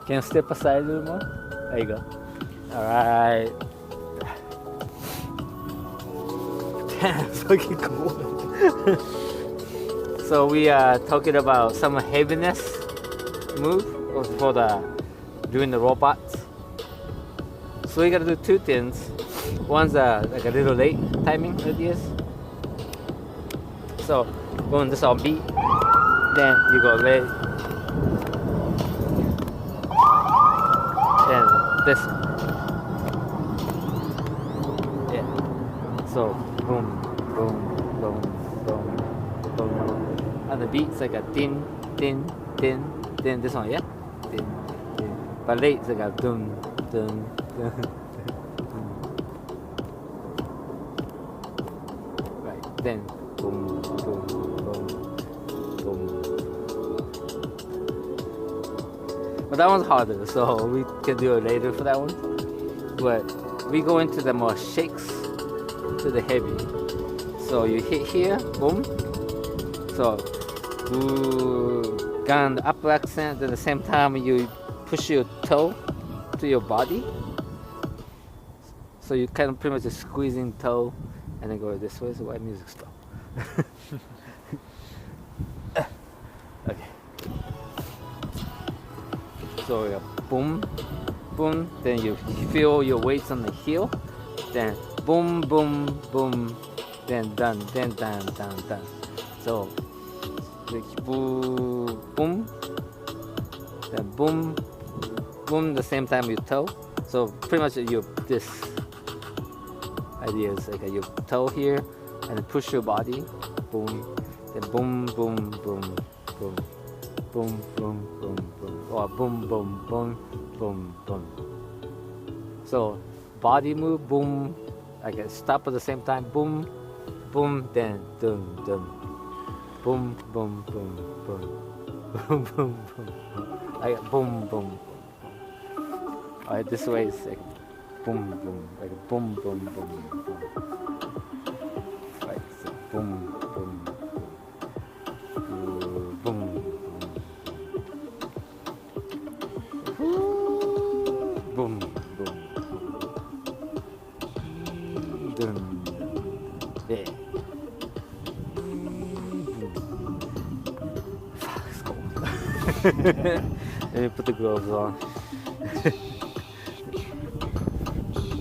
Can you step aside a little more? There you go. All right. Damn, it's fucking cool. So we are talking about some heaviness move for doing the robots. So we gotta do two things. One's like a little late timing like this. So going this on beat, then you go late, then this. Yeah. So boom, boom, boom, boom, boom. And the beat's like a din, din, din, din. This one, yeah. Din, din. But late it's like a dun, dun, dun. Right. Then boom, boom, boom, boom. But that one's harder, so we can do it later for that one. But we go into the more shakes to the heavy. So you hit here, boom. So you got the upper accent at the same time you push your toe to your body. So you kind of pretty much just squeezing toe and then go this way. So why music stop? Okay. So yeah, boom, boom. Then you feel your weights on the heel. Then boom, boom, boom. Then done, then done, done, done. So boom, boom. Then boom, boom. The same time you toe. So pretty much you this idea is like your toe here, and then push your body. Boom. Then boom, boom, boom, boom, boom, boom, boom, boom, or boom, boom, boom, boom, boom. So body move, boom, like a stop at the same time, boom, boom, then dum, dum, boom, boom, boom, boom, boom, boom, boom, like boom, boom. Alright, this way is like boom, boom, like boom, boom, boom, boom. Right, so boom. Boom, boom. Dun, yeah. Fuck, it's cold. Let me put the gloves on.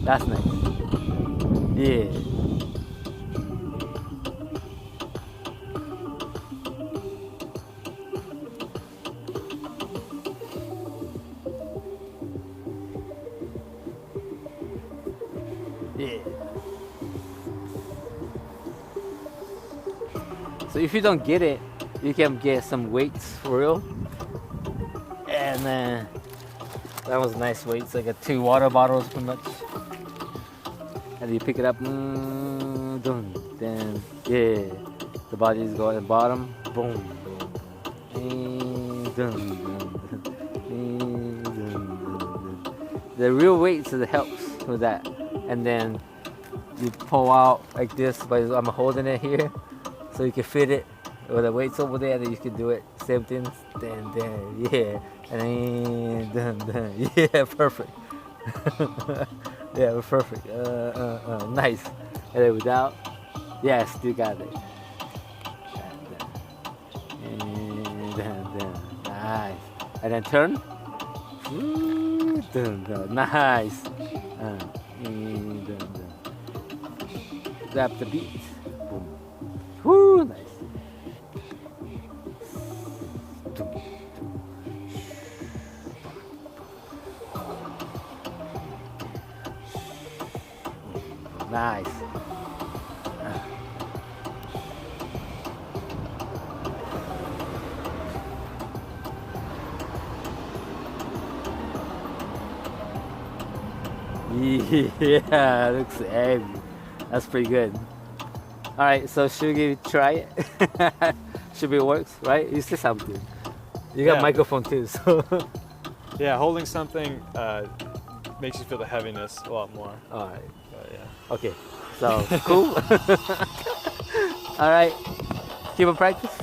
That's nice. Yeah. Yeah. So if you don't get it, you can get some weights for real. And that was nice weights, like 2 water bottles pretty much. And you pick it up, dun, then yeah, the bodies go at the bottom, boom, boom, and dun, dun, and dun, dun, dun. The real weights that helps with that. And then you pull out like this, but I'm holding it here, so you can fit it with the weights over there, and then you can do it. Same thing, then, yeah, and then, yeah, perfect. Yeah, perfect. Nice. And then without, yeah, still got it. And then, nice. And then turn. Nice. Grab the beat. Boom. Woo, nice. Nice. Yeah, looks heavy. That's pretty good. All right, so should we try it? Should be works, right? You say something. You got a microphone too, so. Yeah, holding something makes you feel the heaviness a lot more. All right. But yeah. Okay. So cool. All right. Keep on practice.